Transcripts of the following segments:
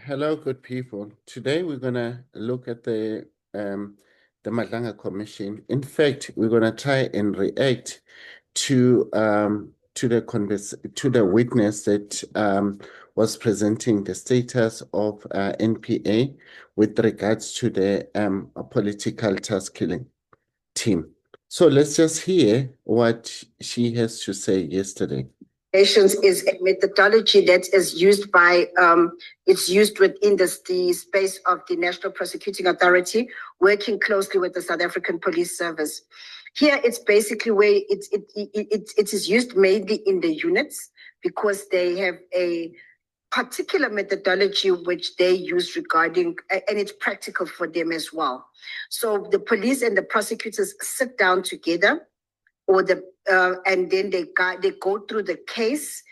Hello, good people. Today we're gonna look at the Madlanga Commission. In fact, we're gonna try and react to the witness that was presenting the status of NPA with regards to the political task killing team. So let's just hear what she has to say yesterday. Is a methodology that is used by it's used within the space of the National Prosecuting Authority, working closely with the South African Police Service. Here, it's basically where it is used mainly in the units because they have a particular methodology which they use regarding, and it's practical for them as well. So the police and the prosecutors sit down together, or and then they go through the case.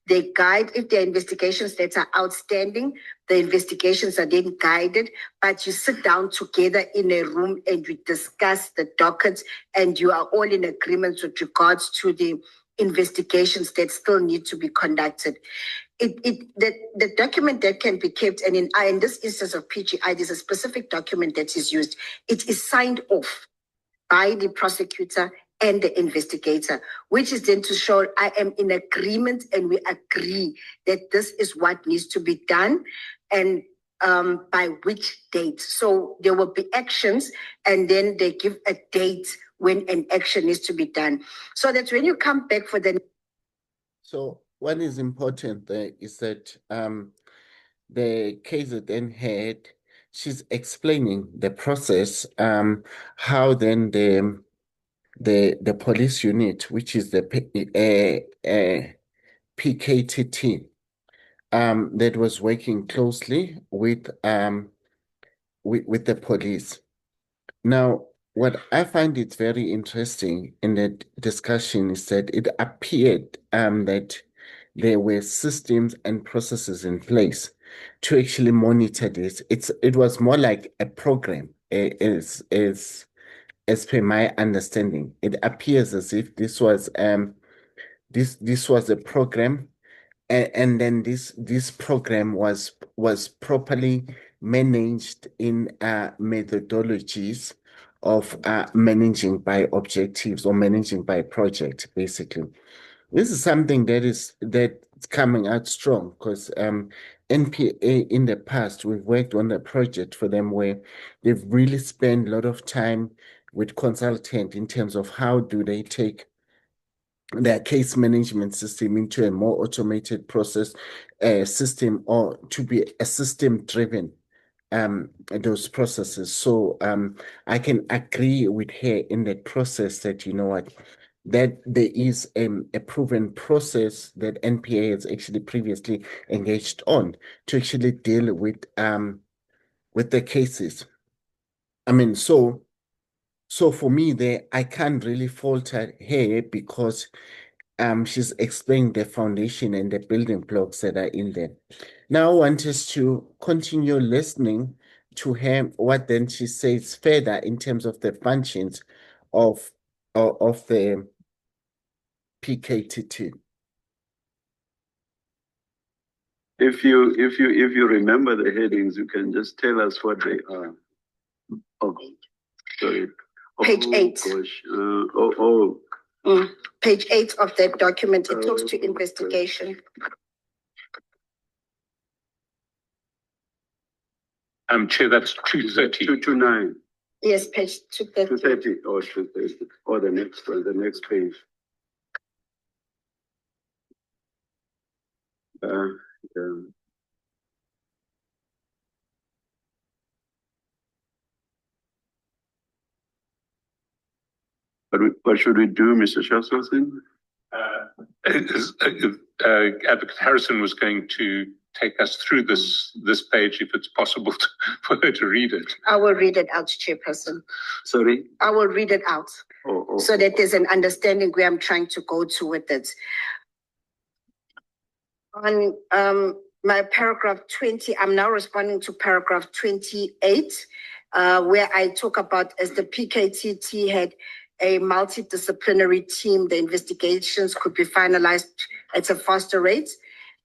They guide if there are investigations that are outstanding. The investigations are then guided, but you sit down together in a room and you discuss the dockets, and you are all in agreement with regards to the investigations that still need to be conducted. The document that can be kept, and in this instance of PGI, there's a specific document that is used. It is signed off by the prosecutor and the investigator, which is then to show I am in agreement and we agree that this is what needs to be done and by which date. So there will be actions and then they give a date when an action needs to be done. So that when you come back for the... So what is important there is that the case that then had, she's explaining the process, how then the police unit, which is the PKTT, that was working closely with the police. Now, what I find it very interesting in that discussion is that it appeared that there were systems and processes in place to actually monitor this. It was more like a program, as per my understanding. It appears as if this was this was a program, and then this program was properly managed in methodologies of managing by objectives or managing by project, basically. This is something that's coming out strong because NPA in the past, we've worked on a project for them where they've really spent a lot of time with consultant in terms of how do they take their case management system into a more automated process system, or to be a system driven those processes. So I can agree with her in that process that, you know what, that there is a proven process that NPA has actually previously engaged on to actually deal with the cases. I mean, so for me there, I can't really fault her because she's explaining the foundation and the building blocks that are in there. Now I want us to continue listening to her, what then she says further in terms of the functions of the PKTT. If you remember the headings, you can just tell us what they are. Oh, sorry. Page 8. Gosh. Page 8 of that document, it talks to investigation. Chair, that's 230. 229. Yes, page 230. 230 or 230. Or the next one, the next page. What should we do, Mr. Shaswatson? Advocate Harrison was going to take us through this page, if it's possible for her to read it. I will read it out, Chairperson. Sorry? I will read it out so that there's an understanding where I'm trying to go to with it. On my paragraph 20, I'm now responding to paragraph 28, where I talk about, as the PKTT had a multidisciplinary team, the investigations could be finalized at a faster rate.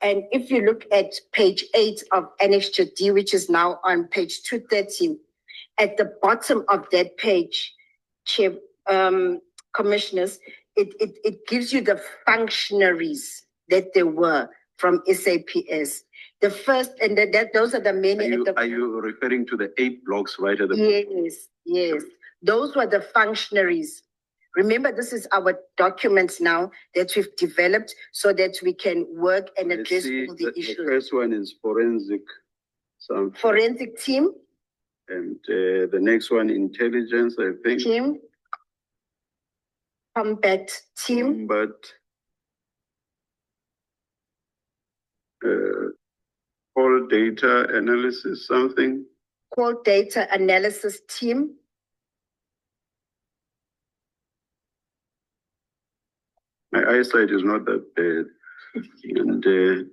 And if you look at page 8 of Annexure D, which is now on page 230, at the bottom of that page, Chair, Commissioners, it gives you the functionaries that there were from SAPS. The first, and those are the many. Are you referring to the 8 blocks right at the Yes. Those were the functionaries. Remember, this is our documents now that we've developed so that we can work and address all the issues. The first one is forensic. Forensic team. And the next one, intelligence, I think. Team. Combat team. Call data analysis, something. Call data analysis team. My eyesight is not that bad. And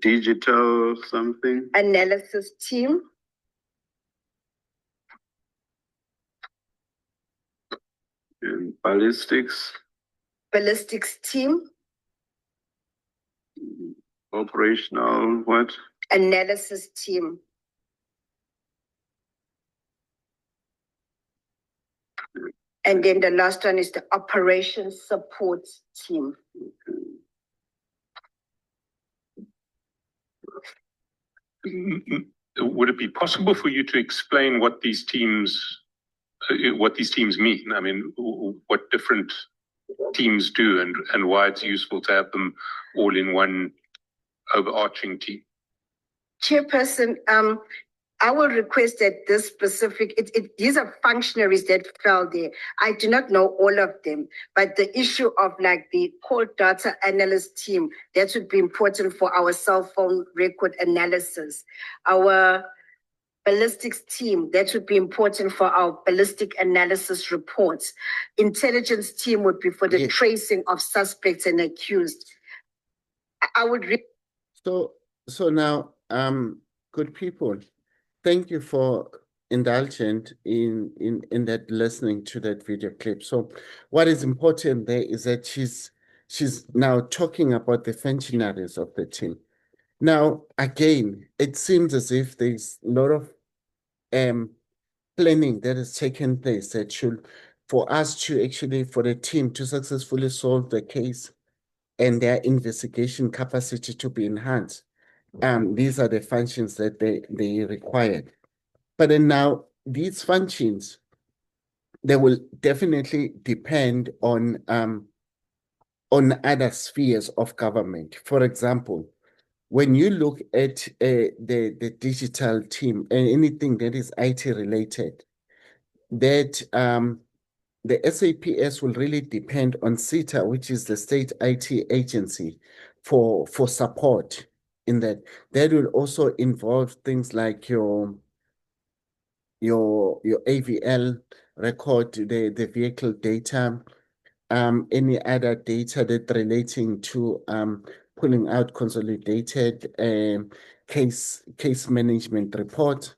digital something. Analysis team. And ballistics. Ballistics team. Operational what? Analysis team. And then the last one is the operations support team. Would it be possible for you to explain what these teams mean? I mean, what different teams do and why it's useful to have them all in one overarching team? Chairperson, I will request that this specific, these are functionaries that fell there. I do not know all of them, but the issue of like the call data analyst team, that would be important for our cell phone record analysis. Our ballistics team, that would be important for our ballistic analysis reports. Intelligence team would be for the tracing of suspects and accused. I would. So now, good people, thank you for indulgent in that listening to that video clip. So what is important there is that she's now talking about the functionaries of the team. Now, again, it seems as if there's a lot of planning that has taken place that should, for us to actually, for the team to successfully solve the case and their investigation capacity to be enhanced. These are the functions that they required. But then now these functions, they will definitely depend on other spheres of government. For example, when you look at the digital team and anything that is IT related, that the SAPS will really depend on SITA, which is the state IT agency, for support in that. That will also involve things like your AVL record, the vehicle data, any other data that relating to pulling out consolidated case management report.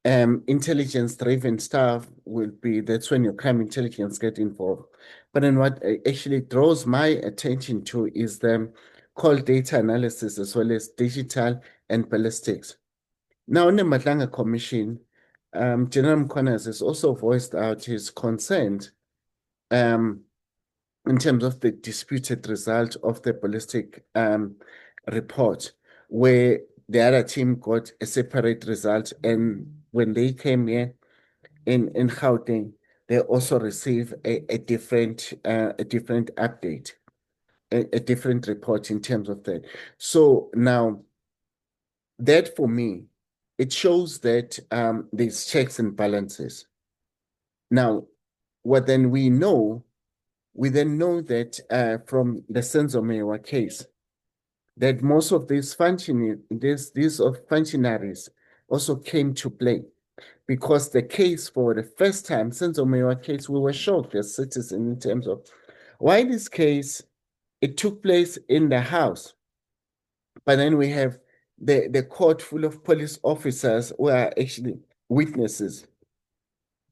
Intelligence-driven stuff will be, that's when your crime intelligence get involved. But then what actually draws my attention to is the call data analysis as well as digital and ballistics. Now, in the Madlanga Commission, General Mkhwanazi has also voiced out his concerns in terms of the disputed result of the ballistic report, where the other team got a separate result, and when they came here in Gauteng, they also received a different update, a different report in terms of that. So now, that for me, it shows that there's checks and balances. Now, what then we then know that from the Senzo Mewa case, that most of these functionaries also came to play, because the case for the first time, Senzo Mewa case, we were shocked as citizens in terms of why this case, it took place in the house, but then we have the court full of police officers who are actually witnesses,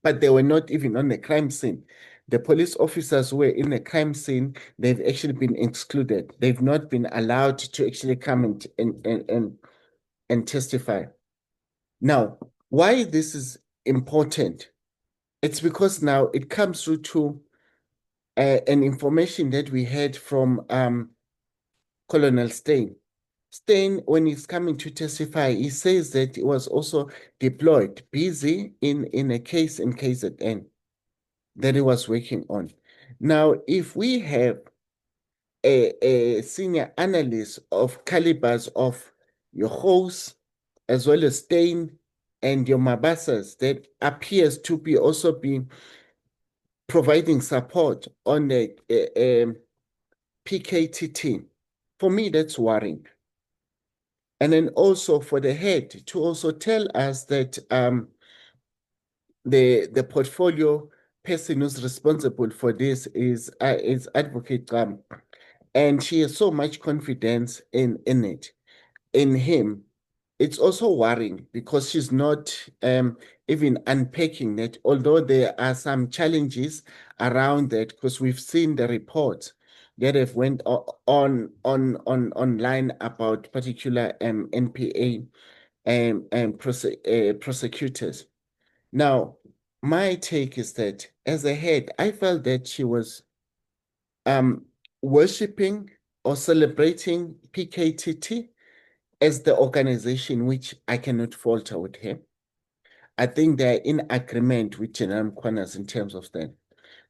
but they were not even on the crime scene. the police officers who were in the crime scene, they've actually been excluded. They've not been allowed to actually come and testify. Now, why this is important? It's because now it comes through to an information that we had from Colonel Steyn. Steyn, when he's coming to testify, he says that he was also deployed, busy in a case in KZN that he was working on. Now, if we have a senior analyst of calibers of your host, as well as Steyn and your Mabasas, that appears to be also be providing support on the PKT team. For me, that's worrying. And then also for the head to also tell us that the portfolio person who's responsible for this is Advocate and she has so much confidence in it, in him. It's also worrying because she's not even unpacking that, although there are some challenges around that, because we've seen the reports that have went online about particular NPA and prosecutors. Now, my take is that as a head, I felt that she was worshipping or celebrating PKTT as the organization, which I cannot falter with him. I think they're in agreement with General Mkhwanazi in terms of that.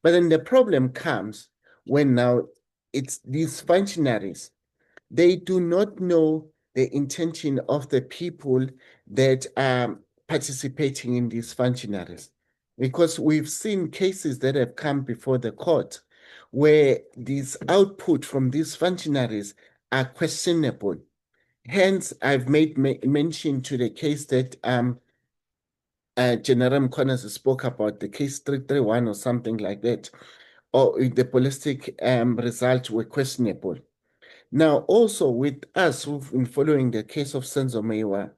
But then the problem comes when now it's these functionaries, they do not know the intention of the people that are participating in these functionaries. Because we've seen cases that have come before the court where these output from these functionaries are questionable. Hence, I've made mention to the case that General Mkhwanazi spoke about, the case 331 or something like that, or the ballistic results were questionable. Now, also with us who've been following the case of Senzo Meyiwa,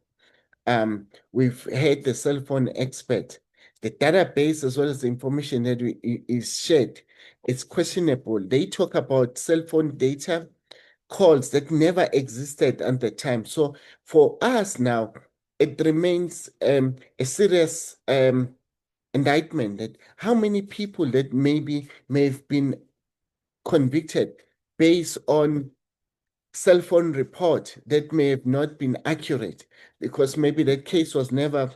we've had the cell phone expert. The database as well as the information that is shared, it's questionable. They talk about cell phone data calls that never existed at the time. So for us now, it remains a serious indictment that how many people that may have been convicted based on cell phone report that may have not been accurate because maybe that case was never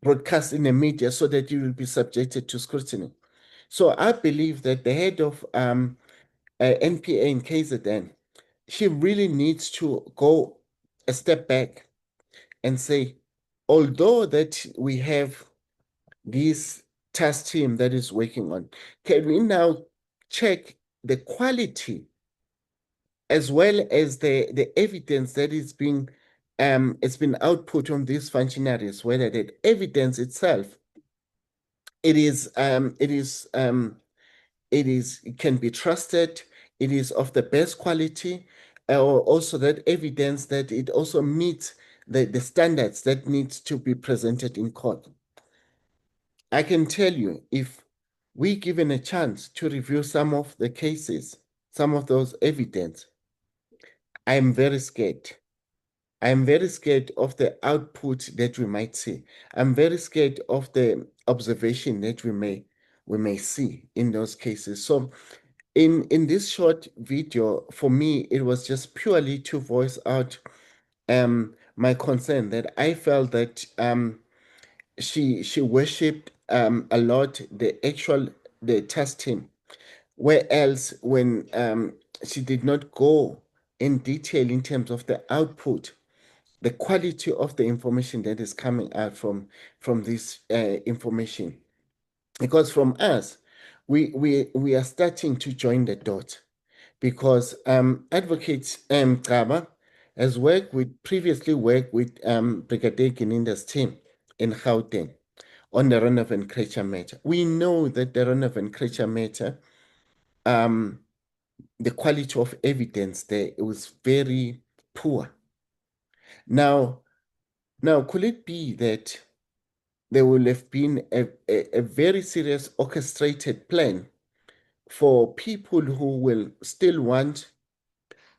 broadcast in the media so that you will be subjected to scrutiny. So I believe that the head of NPA in KZN, she really needs to go a step back and say, although that we have this task team that is working on, can we now check the quality as well as the evidence that is being it's been output on these functionaries, whether that evidence itself it can be trusted, it is of the best quality, or also that evidence that it also meets the standards that needs to be presented in court. I can tell you, if we given a chance to review some of the cases, some of those evidence, I'm very scared. I'm very scared of the output that we might see. I'm very scared of the observation that we may see in those cases. So in this short video, for me, it was just purely to voice out my concern that I felt that she worshipped a lot the test team, where else when she did not go in detail in terms of the output, the quality of the information that is coming out from this information. Because from us, we are starting to join the dots because Advocate Gaba has previously worked with Brigadier Gininda's team in Gauteng on the Ronovan Krecher matter. We know that the Ronovan Krecher matter, the quality of evidence there, it was very poor. Now, could it be that there will have been a very serious orchestrated plan for people who will still want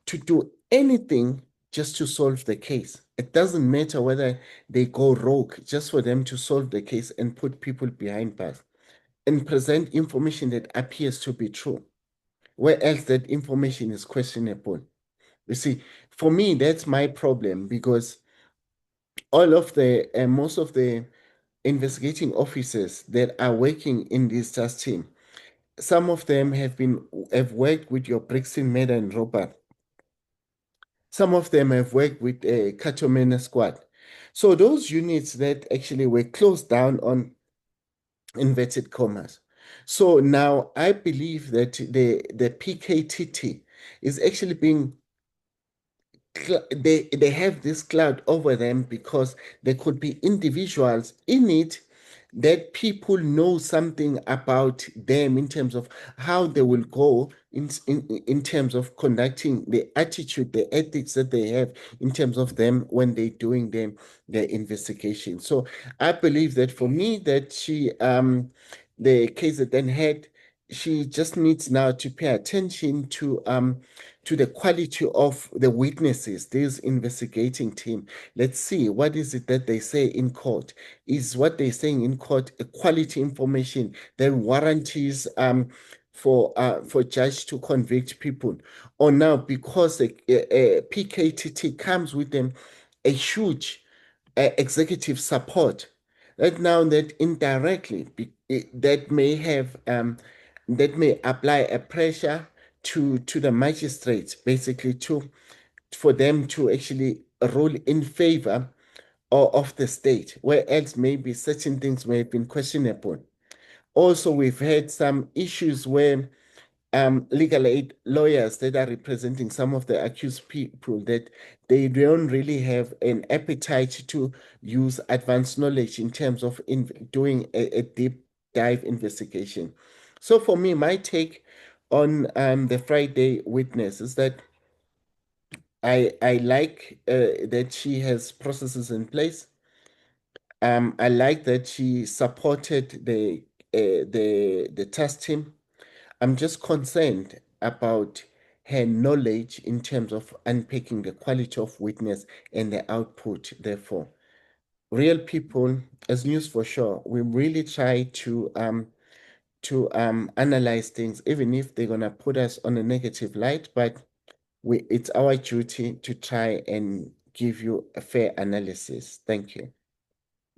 to do anything just to solve the case. It doesn't matter whether they go rogue, just for them to solve the case and put people behind bars and present information that appears to be true, where else that information is questionable. You see, for me, that's my problem, because all of the most of the investigating officers that are working in this task team, some of them have worked with your Brixton, Meda, and Robert. Some of them have worked with a Katomena squad. So those units that actually were closed down on inverted commas. So now I believe that the PKTT is actually being they have this cloud over them because there could be individuals in it that people know something about them in terms of how they will go in terms of conducting the attitude, the ethics that they have in terms of them when they're doing their investigation. So I believe that for me that the case that then had, she just needs now to pay attention to the quality of the witnesses, this investigating team. Let's see, what is it that they say in court? Is what they're saying in court a quality information that warranties for judge to convict people? Or now, because a PKTT comes with them a huge executive support, that now that indirectly that may have that may apply a pressure to the magistrates, basically for them to actually rule in favor of the state, where else maybe certain things may have been questionable. Also, we've had some issues where legal aid lawyers that are representing some of the accused people, that they don't really have an appetite to use advanced knowledge in terms of doing a deep dive investigation. So for me, my take on the Friday witness is that I like that she has processes in place. I like that she supported the task team. I'm just concerned about her knowledge in terms of unpacking the quality of witness and the output. Therefore, real people, as News for Sure, we really try to analyze things, even if they're gonna put us on a negative light. But it's our duty to try and give you a fair analysis. Thank you.